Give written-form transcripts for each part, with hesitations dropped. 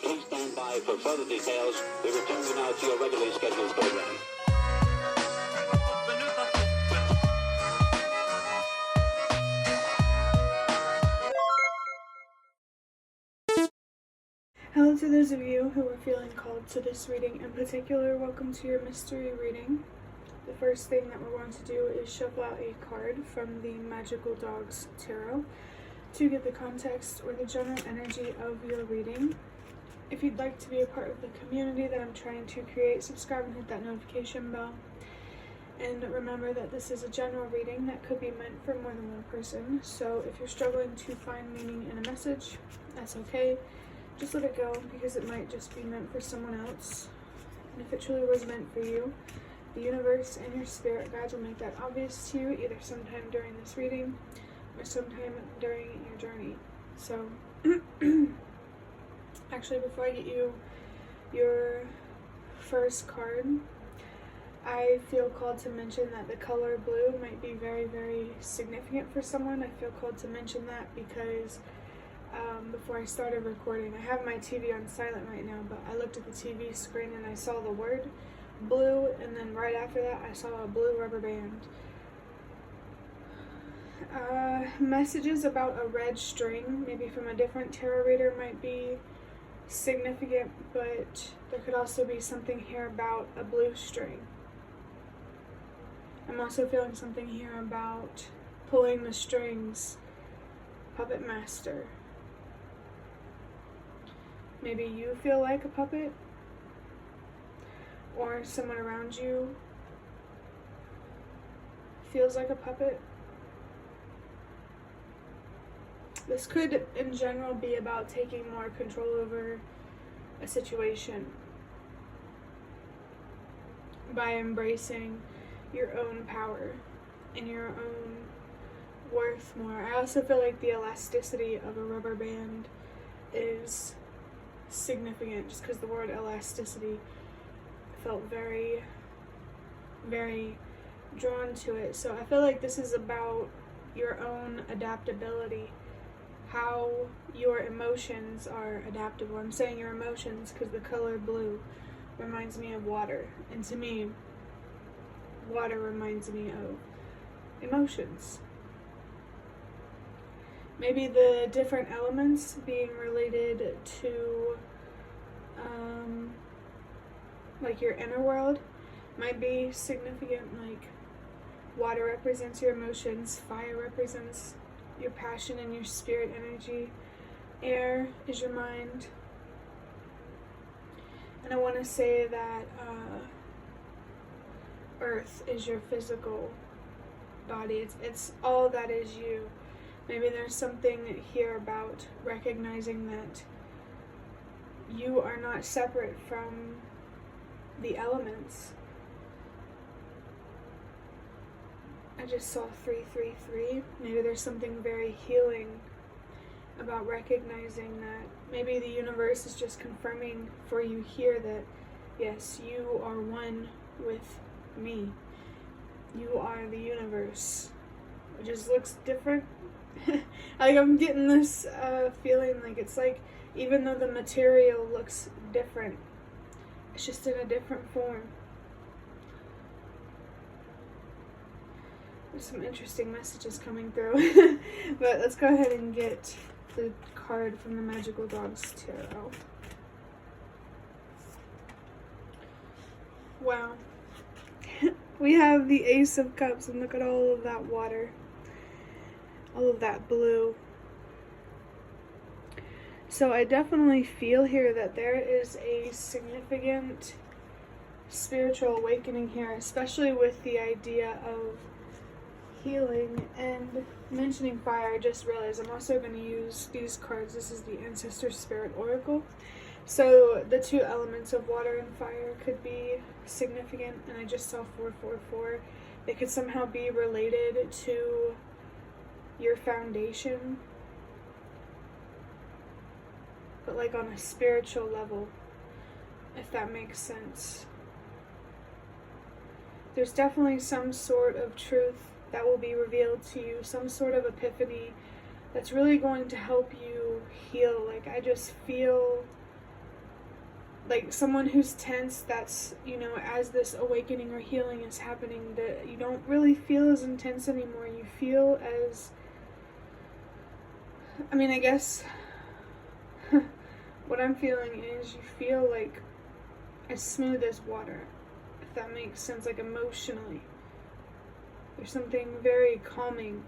Please stand by for further details. We return you now to your regularly scheduled program. Hello to those of you who are feeling called to this reading in particular. Welcome to your mystery reading. The first thing that we're going to do is shuffle out a card from the Magical Dogs Tarot to get the context or the general energy of your reading. If you'd like to be a part of the community that I'm trying to create, subscribe and hit that notification bell. And remember that this is a general reading that could be meant for more than one person. So if you're struggling to find meaning in a message, that's okay. Just let it go, because it might just be meant for someone else. And if it truly was meant for you, the universe and your spirit guides will make that obvious to you either sometime during this reading or sometime during your journey. So, actually, before I get you your first card, I feel called to mention that the color blue might be very, very significant for someone. I feel called to mention that because before I started recording, I have my TV on silent right now, but I looked at the TV screen and I saw the word blue, and then right after that I saw a blue rubber band. Messages about a red string, maybe from a different tarot reader, might be significant, but there could also be something here about a blue string. I'm also feeling something here about pulling the strings, puppet master. Maybe you feel like a puppet, or someone around you feels like a puppet. This could, in general, be about taking more control over a situation by embracing your own power and your own worth more. I also feel like the elasticity of a rubber band is significant, just because the word elasticity felt very, very drawn to it. So I feel like this is about your own adaptability, how your emotions are adaptable. I'm saying your emotions because the color blue reminds me of water, and to me, water reminds me of emotions. Maybe the different elements being related to like your inner world might be significant. Like water represents your emotions, fire represents your passion and your spirit energy, air is your mind, and I want to say that earth is your physical body. It's all that is you. Maybe there's something here about recognizing that you are not separate from the elements. I just saw 333. Maybe there's something very healing about recognizing that maybe the universe is just confirming for you here that yes, you are one with me. You are the universe. It just looks different. Like I'm getting this feeling like it's like even though the material looks different, it's just in a different form. There's some interesting messages coming through. But let's go ahead and get the card from the Magical Dogs Tarot. Wow. We have the Ace of Cups, and look at all of that water. All of that blue. So I definitely feel here that there is a significant spiritual awakening here, especially with the idea of healing. And mentioning fire, I just realized I'm also going to use these cards. This is the Ancestor Spirit Oracle. So the two elements of water and fire could be significant, and I just saw 444. They could somehow be related to your foundation, but like on a spiritual level, if that makes sense. There's definitely some sort of truth that will be revealed to you, some sort of epiphany that's really going to help you heal. Like I just feel like someone who's tense, that's, you know, as this awakening or healing is happening, that you don't really feel as intense anymore. You feel as, I mean, I guess what I'm feeling is you feel like as smooth as water, if that makes sense, like emotionally. There's something very calming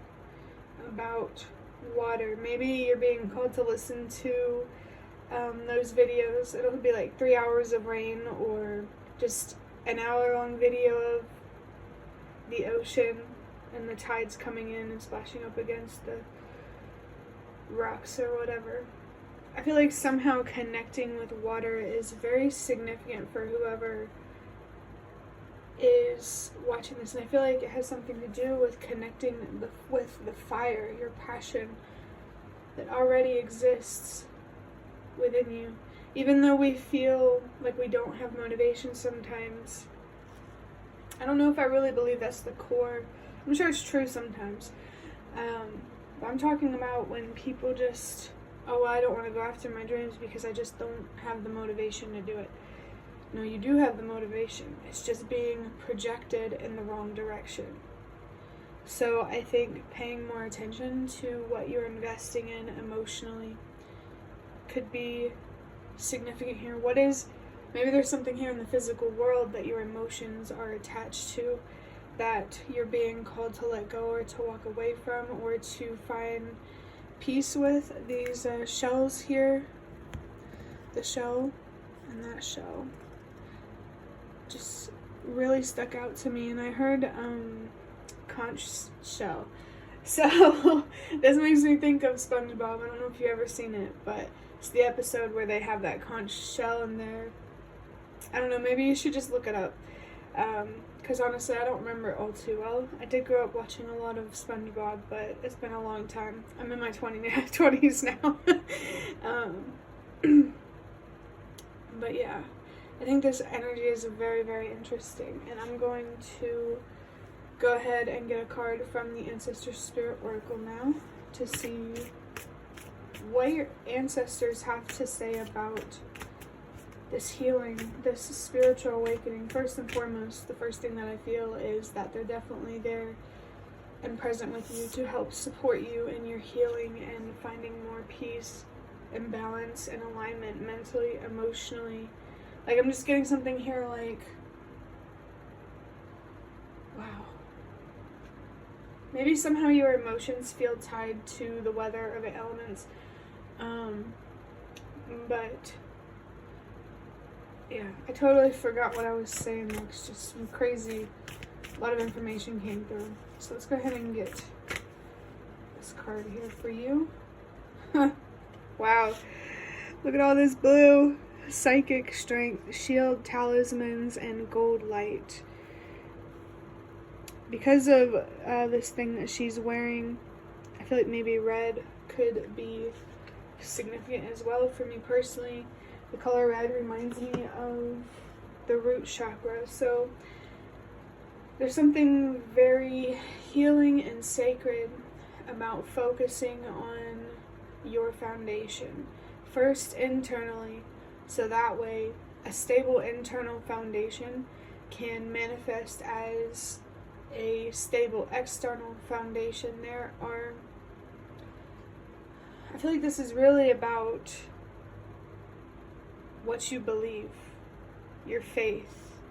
about water. Maybe you're being called to listen to those videos. It'll be like 3 hours of rain, or just an hour-long video of the ocean and the tides coming in and splashing up against the rocks or whatever. I feel like somehow connecting with water is very significant for whoever is watching this, and I feel like it has something to do with connecting with the fire, your passion that already exists within you. Even though we feel like we don't have motivation sometimes, I don't know if I really believe that's the core. I'm sure it's true sometimes, but I'm talking about when people just, oh, I don't want to go after my dreams because I just don't have the motivation to do it. No, you do have the motivation. It's just being projected in the wrong direction. So I think paying more attention to what you're investing in emotionally could be significant here. Maybe there's something here in the physical world that your emotions are attached to, that you're being called to let go or to walk away from, or to find peace with. These shells here, the shell and that shell, just really stuck out to me. And I heard conch shell, so this makes me think of SpongeBob. I don't know if you've ever seen it, but it's the episode where they have that conch shell in there. I don't know, maybe you should just look it up, because honestly I don't remember it all too well. I did grow up watching a lot of SpongeBob, but it's been a long time. I'm in my 20s now. But yeah, I think this energy is very, very interesting, and I'm going to go ahead and get a card from the Ancestor Spirit Oracle now to see what your ancestors have to say about this healing, this spiritual awakening. First and foremost, the first thing that I feel is that they're definitely there and present with you to help support you in your healing and finding more peace and balance and alignment mentally, emotionally. Like, I'm just getting something here like, wow. Maybe somehow your emotions feel tied to the weather or the elements. But yeah, I totally forgot what I was saying next. Just some crazy, a lot of information came through. So let's go ahead and get this card here for you. Wow, look at all this blue. Psychic strength, shield, talismans, and gold light. Because of this thing that she's wearing, I feel like maybe red could be significant as well for me personally. The color red reminds me of the root chakra, so there's something very healing and sacred about focusing on your foundation. First internally, so that way a stable internal foundation can manifest as a stable external foundation. I feel like this is really about what you believe, your faith.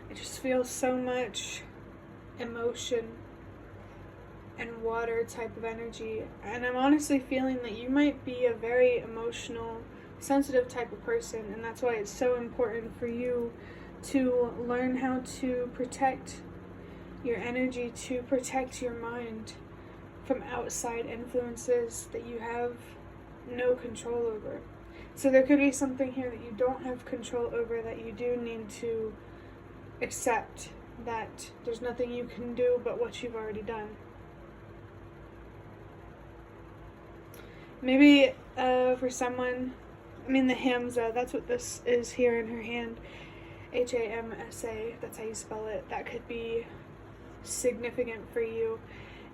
I just feel so much emotion and water type of energy, and I'm honestly feeling that you might be a very emotional, sensitive type of person, and that's why it's so important for you to learn how to protect your energy, to protect your mind from outside influences that you have no control over. So there could be something here that you don't have control over, that you do need to accept that there's nothing you can do but what you've already done. Maybe for someone, I mean the Hamza, that's what this is here in her hand. Hamsa, that's how you spell it. That could be significant for you.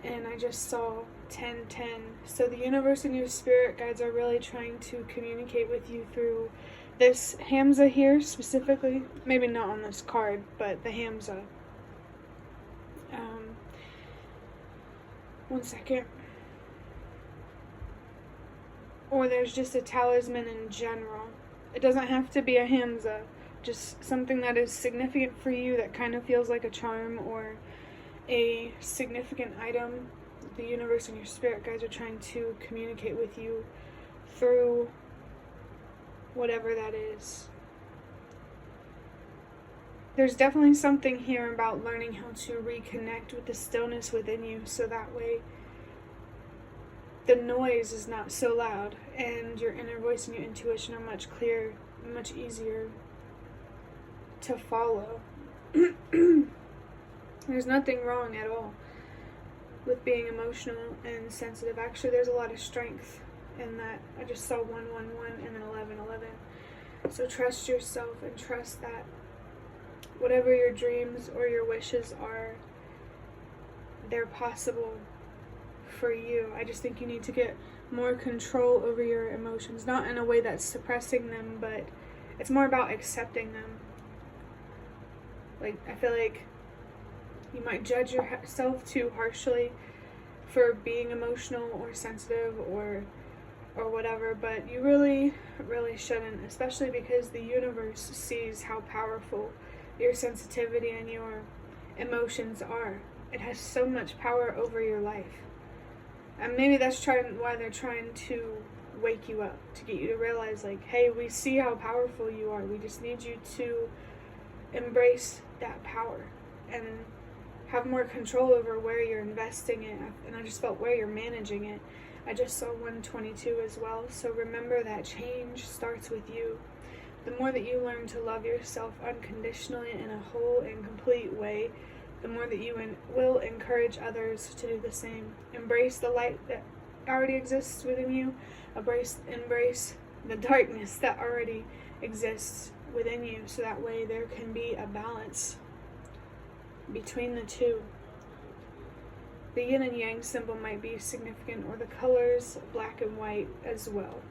And I just saw 10:10. So the universe and your spirit guides are really trying to communicate with you through this Hamza here specifically. Maybe not on this card, but the Hamza. One second. Or there's just a talisman in general. It doesn't have to be a Hamza. Just something that is significant for you that kind of feels like a charm or a significant item. The universe and your spirit guides are trying to communicate with you through whatever that is. There's definitely something here about learning how to reconnect with the stillness within you, so that way the noise is not so loud and your inner voice and your intuition are much clearer, much easier to follow. There's nothing wrong at all with being emotional and sensitive. Actually, there's a lot of strength in that. I just saw 111 and then 1111. So trust yourself and trust that whatever your dreams or your wishes are, they're possible for you. I just think you need to get more control over your emotions, not in a way that's suppressing them, but it's more about accepting them. Like, I feel like you might judge yourself too harshly for being emotional or sensitive or whatever, but you really shouldn't, especially because the universe sees how powerful your sensitivity and your emotions are. It has so much power over your life. And maybe that's why they're trying to wake you up, to get you to realize, like, hey, we see how powerful you are. We just need you to embrace that power and have more control over where you're investing it. And I just felt where you're managing it. I just saw 122 as well. So remember that change starts with you. The more that you learn to love yourself unconditionally in a whole and complete way, the more that you will encourage others to do the same. Embrace the light that already exists within you. Embrace the darkness that already exists within you, so that way there can be a balance between the two. The yin and yang symbol might be significant, or the colors black and white as well.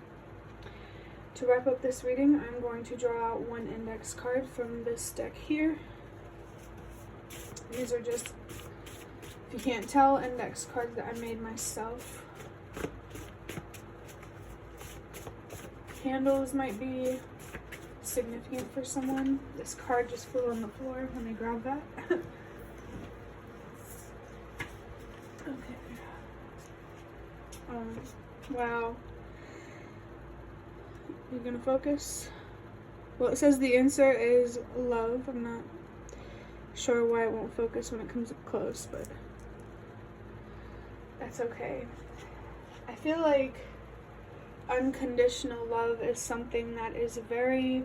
To wrap up this reading, I'm going to draw out one index card from this deck here. These are just, if you can't tell, index cards that I made myself. Candles might be significant for someone. This card just flew on the floor when I grabbed that. Okay. Wow. You're gonna focus? Well, it says the answer is love. I'm not sure why it won't focus when it comes up close, but that's okay. I feel like unconditional love is something that is very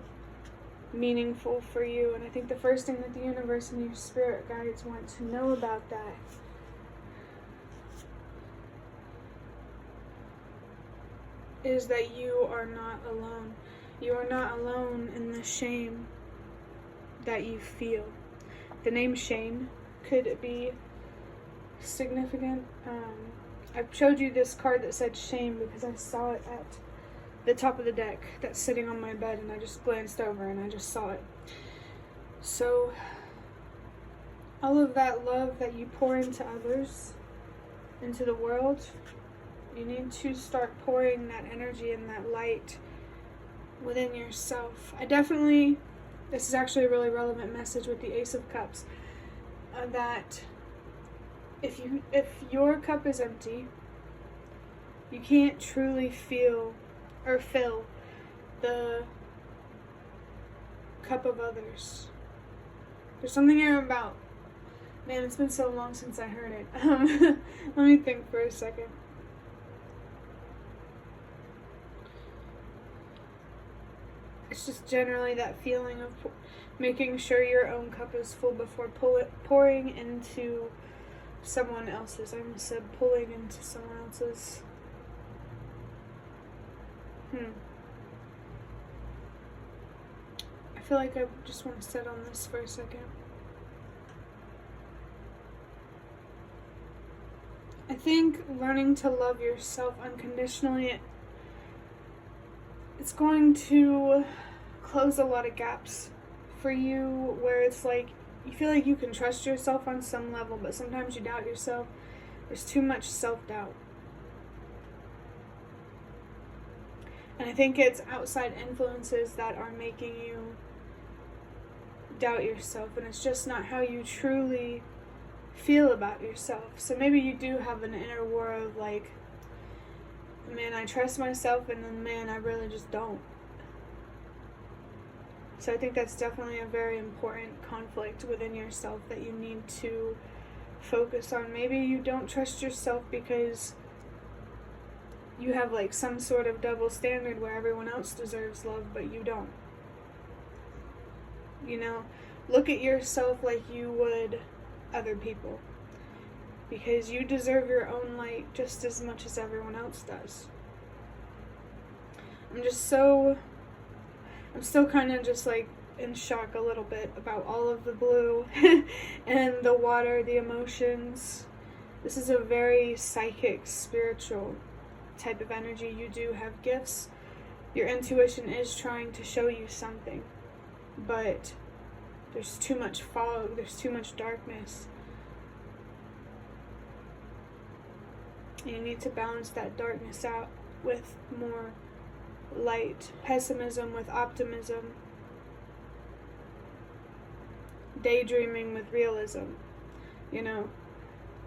meaningful for you, and I think the first thing that the universe and your spirit guides want to know about that is that you are not alone. You are not alone in the shame that you feel. The name Shane could be significant. I showed you this card that said shame because I saw it at the top of the deck that's sitting on my bed, and I just glanced over and I just saw it. So all of that love that you pour into others, into the world, you need to start pouring that energy and that light within yourself. This is actually a really relevant message with the Ace of Cups, that if your cup is empty, you can't truly feel or fill the cup of others. There's something here about, man, it's been so long since I heard it. Let me think for a second. It's just generally that feeling of making sure your own cup is full before pouring into someone else's. I almost said pulling into someone else's. I feel like I just want to sit on this for a second. I think learning to love yourself unconditionally, it's going to close a lot of gaps for you where it's like you feel like you can trust yourself on some level, but sometimes you doubt yourself. There's too much self-doubt. And I think it's outside influences that are making you doubt yourself, and it's just not how you truly feel about yourself. So maybe you do have an inner war of like, man, I trust myself, and then man, I really just don't. So I think that's definitely a very important conflict within yourself that you need to focus on. Maybe you don't trust yourself because you have like some sort of double standard where everyone else deserves love, but you don't. You know, look at yourself like you would other people, because you deserve your own light just as much as everyone else does. I'm still kind of just like in shock a little bit about all of the blue and the water, the emotions. This is a very psychic, spiritual type of energy. You do have gifts. Your intuition is trying to show you something, but there's too much fog, there's too much darkness. You need to balance that darkness out with more light, pessimism with optimism, daydreaming with realism. You know,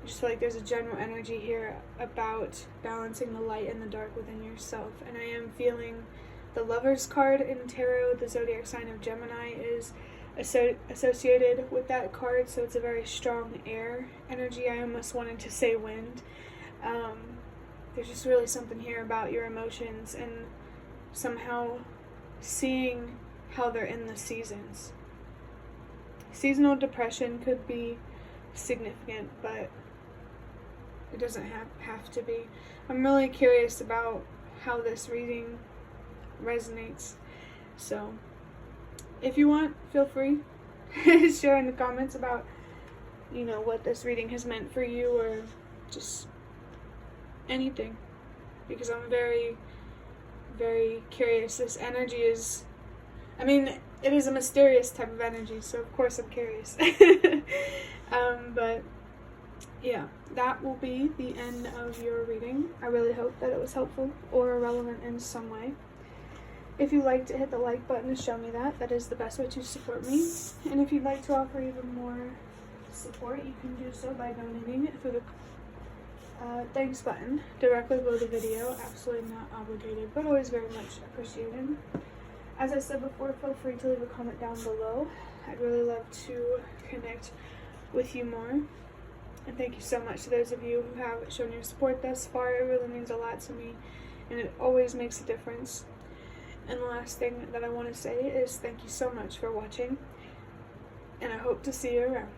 I just feel like there's a general energy here about balancing the light and the dark within yourself. And I am feeling the Lover's card in tarot, the zodiac sign of Gemini, is associated with that card, so it's a very strong air energy. I almost wanted to say wind. There's just really something here about your emotions and somehow seeing how they're in the seasons. Seasonal depression could be significant, but it doesn't have to be. I'm really curious about how this reading resonates. So if you want, feel free to share in the comments about, you know, what this reading has meant for you, or just anything, because I'm very, very curious. This energy is, I mean, it is a mysterious type of energy, so of course I'm curious. But yeah, that will be the end of your reading. I really hope that it was helpful or relevant in some way. If you'd like to hit the like button to show me that, that is the best way to support me. And if you'd like to offer even more support, you can do so by donating through the thanks button directly below the video. Absolutely not obligated, but always very much appreciated. As I said before, feel free to leave a comment down below. I'd really love to connect with you more. And thank you so much to those of you who have shown your support thus far. It really means a lot to me, and it always makes a difference. And the last thing that I want to say is thank you so much for watching, and I hope to see you around.